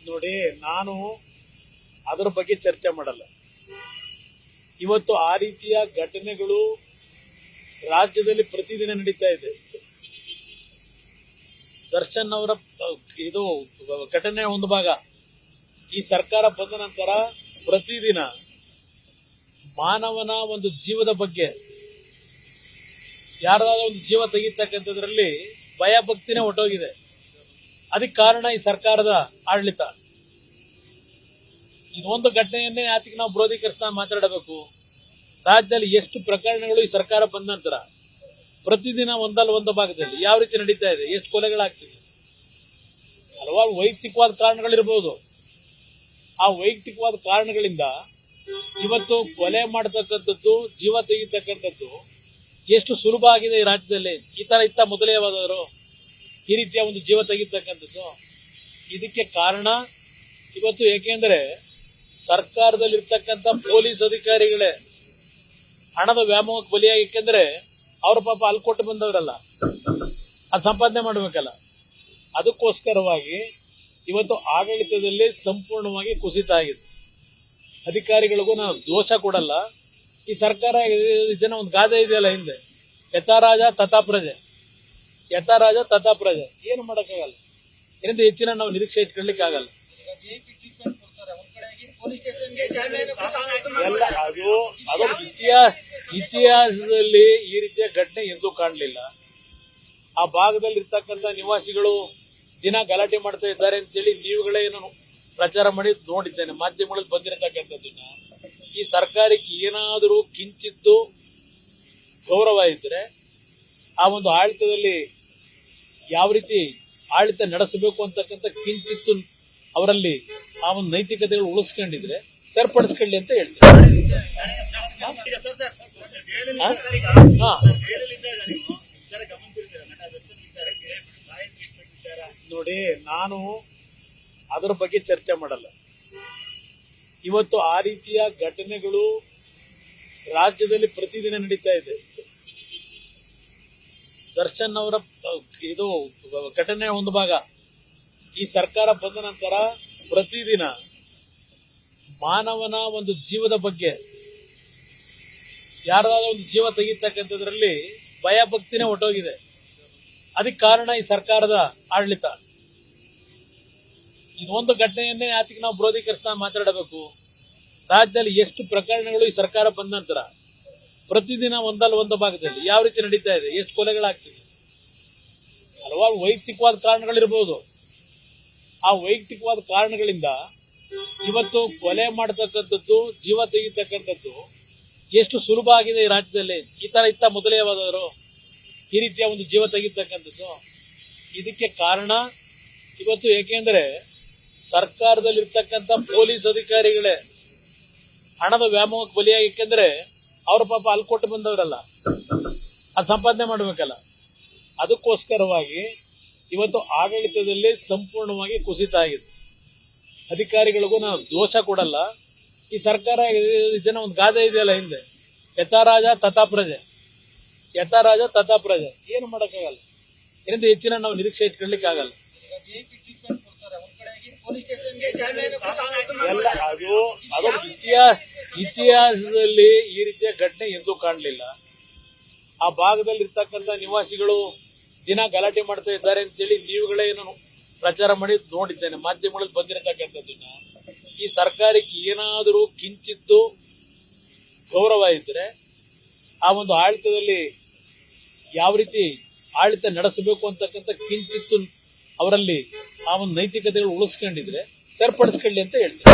ನೋಡಿ, ನಾನು ಅದರ ಬಗ್ಗೆ ಚರ್ಚೆ ಮಾಡಲ್ಲ. ಇವತ್ತು ಆ ರೀತಿಯ ಘಟನೆಗಳು ರಾಜ್ಯದಲ್ಲಿ ಪ್ರತಿದಿನ ನಡೀತಾ ಇದೆ. ದರ್ಶನ್ ಅವರ ಇದು ಘಟನೆ ಒಂದು ಭಾಗ. ಈ ಸರ್ಕಾರ ಬಂದ ನಂತರ ಪ್ರತಿದಿನ ಮಾನವನ ಒಂದು ಜೀವದ ಬಗ್ಗೆ, ಯಾರಾದ್ರೂ ಒಂದು ಜೀವ ತೆಗಿತಕ್ಕಂಥದ್ರಲ್ಲಿ ಭಯ ಭಕ್ತಿನೇ ಹೊಟ್ಟೋಗಿದೆ. ಅದಕ್ಕೆ ಕಾರಣ ಈ ಸರ್ಕಾರದ ಆಡಳಿತ. ಇದೊಂದು ಘಟನೆಯನ್ನೇ ಯಾತಿಗೆ ನಾವು ವಿರೋಧೀಕರಿಸ್ತಾ ಮಾತಾಡಬೇಕು? ರಾಜ್ಯದಲ್ಲಿ ಎಷ್ಟು ಪ್ರಕರಣಗಳು ಈ ಸರ್ಕಾರ ಬಂದ ನಂತರ ಪ್ರತಿದಿನ ಒಂದಲ್ಲ ಒಂದು ಭಾಗದಲ್ಲಿ ಯಾವ ರೀತಿ ನಡೀತಾ ಇದೆ, ಎಷ್ಟು ಕೊಲೆಗಳಾಗ್ತಿದೆ. ಹಲವಾರು ವೈಯಕ್ತಿಕವಾದ ಕಾರಣಗಳಿರ್ಬೋದು. ಆ ವೈಯಕ್ತಿಕವಾದ ಕಾರಣಗಳಿಂದ ಇವತ್ತು ಕೊಲೆ ಮಾಡತಕ್ಕಂಥದ್ದು, ಜೀವ ತೆಗಿತಕ್ಕಂಥದ್ದು ಎಷ್ಟು ಸುಲಭ ಆಗಿದೆ ಈ ರಾಜ್ಯದಲ್ಲಿ. ಈ ತರ ಇತ್ತ ಮೊದಲೇ ಯಾವಾದರೂ ಈ ರೀತಿಯ ಒಂದು ಜೀವ ತೆಗಿತಕ್ಕಂಥದ್ದು. ಇದಕ್ಕೆ ಕಾರಣ ಇವತ್ತು ಏಕೆಂದ್ರೆ ಸರ್ಕಾರದಲ್ಲಿರ್ತಕ್ಕಂಥ ಪೊಲೀಸ್ ಅಧಿಕಾರಿಗಳೇ ಹಣದ ವ್ಯಾಮೋಹಕ್ಕೆ ಬಲಿಯಾಗಿ, ಏಕೆಂದ್ರೆ ಅವ್ರ ಪಾಪ ಅಲ್ಲಿ ಕೊಟ್ಟು ಬಂದವರಲ್ಲ, ಅದು ಸಂಪಾದನೆ ಮಾಡಬೇಕಲ್ಲ. ಅದಕ್ಕೋಸ್ಕರವಾಗಿ ಇವತ್ತು ಆಡಳಿತದಲ್ಲಿ ಸಂಪೂರ್ಣವಾಗಿ ಕುಸಿತ ಆಗಿದೆ. ಅಧಿಕಾರಿಗಳಿಗೂ ನಾವು ದೋಷ ಕೊಡಲ್ಲ. ಈ ಸರ್ಕಾರ ಇದನ್ನ ಒಂದು ಗಾದೆ ಇದೆಯಲ್ಲ ಹಿಂದೆ, ಯಥಾರಾಜ ತಥಾ ಪ್ರಜೆ, ಯಥಾರಾಜ ತಥಾ ಪ್ರಜೆ. ಏನು ಮಾಡೋಕ್ಕಾಗಲ್ಲ. ಇದರಿಂದ ಹೆಚ್ಚಿನ ನಾವು ನಿರೀಕ್ಷೆ ಇಟ್ಕೊಳ್ಳಿಕ್ಕೆ ಆಗಲ್ಲ. ಎಲ್ಲ ಅದು ಇತಿಹಾಸದಲ್ಲಿ ಈ ರೀತಿಯ ಘಟನೆ ಎಂದೂ ಕಾಣಲಿಲ್ಲ. ಆ ಭಾಗದಲ್ಲಿ ಇರ್ತಕ್ಕಂಥ ನಿವಾಸಿಗಳು ದಿನ ಗಲಾಟೆ ಮಾಡ್ತಾ ಇದ್ದಾರೆ ಅಂತೇಳಿ ನೀವುಗಳೇ ಏನು ಪ್ರಚಾರ ಮಾಡಿ ನೋಡಿದ್ದೇನೆ, ಮಾಧ್ಯಮಗಳಲ್ಲಿ ಬಂದಿರತಕ್ಕಂಥದ್ದನ್ನ. ಈ ಸರ್ಕಾರಕ್ಕೆ ಏನಾದರೂ ಕಿಂಚಿತ್ತು ಗೌರವ ಇದ್ರೆ, ಆ ಒಂದು ಆಡಳಿತದಲ್ಲಿ ಯಾವ ರೀತಿ ಆಡಳಿತ ನಡೆಸಬೇಕು ಅಂತಕ್ಕಂಥ ಕಿಂಚಿತ್ತು ಅವರಲ್ಲಿ ಆ ಒಂದು ನೈತಿಕತೆಗಳು ಉಳಿಸ್ಕೊಂಡಿದ್ರೆ ಸರಿಪಡಿಸ್ಕೊಳ್ಳಿ ಅಂತ ಹೇಳ್ತೀನಿ. ನೋಡಿ, ನಾನು ಅದರ ಬಗ್ಗೆ ಚರ್ಚೆ ಮಾಡಲ್ಲ. ಇವತ್ತು ಆ ರೀತಿಯ ಘಟನೆಗಳು ರಾಜ್ಯದಲ್ಲಿ ಪ್ರತಿದಿನ ನಡೀತಾ ಇದೆ. ದರ್ಶನ್ ಅವರ ಇದು ಘಟನೆ ಒಂದು ಭಾಗ. ಈ ಸರ್ಕಾರ ಬಂದ ನಂತರ ಪ್ರತಿದಿನ ಮಾನವನ ಒಂದು ಜೀವದ ಬಗ್ಗೆ, ಯಾರಾದ್ರೂ ಒಂದು ಜೀವ ತೆಗಿತಕ್ಕಂಥದ್ರಲ್ಲಿ ಭಯ ಭಕ್ತಿನೇ ಹೊಟ್ಟೋಗಿದೆ. ಅದಕ್ಕೆ ಕಾರಣ ಈ ಸರ್ಕಾರದ ಆಡಳಿತ. ಇದೊಂದು ಘಟನೆಯನ್ನೇ ಯಾತಿಗೆ ನಾವು ವಿರೋಧೀಕರಿಸ್ತಾ ಮಾತಾಡಬೇಕು? ರಾಜ್ಯದಲ್ಲಿ ಎಷ್ಟು ಪ್ರಕರಣಗಳು ಈ ಸರ್ಕಾರ ಬಂದ ನಂತರ ಪ್ರತಿದಿನ ಒಂದಲ್ಲ ಒಂದು ಭಾಗದಲ್ಲಿ ಯಾವ ರೀತಿ ನಡೀತಾ ಇದೆ, ಎಷ್ಟು ಕೊಲೆಗಳಾಗ್ತಿದೆ. ಹಲವಾರು ವೈಯಕ್ತಿಕವಾದ ಕಾರಣಗಳಿರ್ಬೋದು. ಆ ವೈಯಕ್ತಿಕವಾದ ಕಾರಣಗಳಿಂದ ಇವತ್ತು ಕೊಲೆ ಮಾಡತಕ್ಕಂಥದ್ದು, ಜೀವ ತೆಗಿತಕ್ಕಂಥದ್ದು ಎಷ್ಟು ಸುಲಭ ಆಗಿದೆ ಈ ರಾಜ್ಯದಲ್ಲಿ. ಈ ತರ ಇತ್ತ ಮೊದಲೇ ಯಾವಾದರೂ ಈ ರೀತಿಯ ಒಂದು ಜೀವ ತೆಗಿತಕ್ಕಂಥದ್ದು. ಇದಕ್ಕೆ ಕಾರಣ ಇವತ್ತು ಏಕೆಂದ್ರೆ ಸರ್ಕಾರದಲ್ಲಿರ್ತಕ್ಕಂಥ ಪೊಲೀಸ್ ಅಧಿಕಾರಿಗಳೇ ಹಣದ ವ್ಯಾಮೋಹಕ್ಕೆ ಬಲಿಯಾಗಿ, ಏಕೆಂದ್ರೆ ಅವ್ರ ಪಾಪ ಅಲ್ಲಿ ಕೊಟ್ಟು ಬಂದವರಲ್ಲ, ಅದು ಸಂಪಾದನೆ ಮಾಡಬೇಕಲ್ಲ. ಅದಕ್ಕೋಸ್ಕರವಾಗಿ ಇವತ್ತು ಆಡಳಿತದಲ್ಲಿ ಸಂಪೂರ್ಣವಾಗಿ ಕುಸಿತ ಆಗಿದೆ. ಅಧಿಕಾರಿಗಳಿಗೂ ನಾವು ದೋಷ ಕೊಡಲ್ಲ. ಈ ಸರ್ಕಾರ ಇದನ್ನ ಒಂದು ಗಾದೆ ಇದೆಯಲ್ಲ ಹಿಂದೆ, ಯಥಾರಾಜ ತಥಾ ಪ್ರಜೆ, ಯಥಾರಾಜ ತಥಾ ಪ್ರಜೆ. ಏನು ಮಾಡೋಕ್ಕಾಗಲ್ಲ. ಇದರಿಂದ ಹೆಚ್ಚಿನ ನಾವು ನಿರೀಕ್ಷೆ ಇಟ್ಕೊಳ್ಳಿಕ್ಕೆ ಆಗಲ್ಲ. ಎಲ್ಲ ಅದು ಇತಿಹಾಸದಲ್ಲಿ ಈ ರೀತಿಯ ಘಟನೆ ಎಂದೂ ಕಾಣಲಿಲ್ಲ. ಆ ಭಾಗದಲ್ಲಿ ಇರ್ತಕ್ಕಂಥ ನಿವಾಸಿಗಳು ದಿನ ಗಲಾಟೆ ಮಾಡ್ತಾ ಇದ್ದಾರೆ ಅಂತೇಳಿ ನೀವುಗಳೇ ಏನು ಪ್ರಚಾರ ಮಾಡಿ ನೋಡಿದ್ದೇನೆ, ಮಾಧ್ಯಮಗಳಲ್ಲಿ ಬಂದಿರತಕ್ಕಂಥದ್ದನ್ನ. ಈ ಸರ್ಕಾರಕ್ಕೆ ಏನಾದರೂ ಕಿಂಚಿತ್ತು ಗೌರವ ಇದ್ರೆ, ಆ ಒಂದು ಆಡಳಿತದಲ್ಲಿ ಯಾವ ರೀತಿ ಆಡಳಿತ ನಡೆಸಬೇಕು ಅಂತಕ್ಕಂಥ ಕಿಂಚಿತ್ತು ಅವರಲ್ಲಿ ಆ ಒಂದು ನೈತಿಕತೆಗಳು ಉಳಿಸ್ಕೊಂಡಿದ್ರೆ ಸರಿಪಡಿಸ್ಕೊಳ್ಳಿ ಅಂತ ಹೇಳ್ತೀನಿ.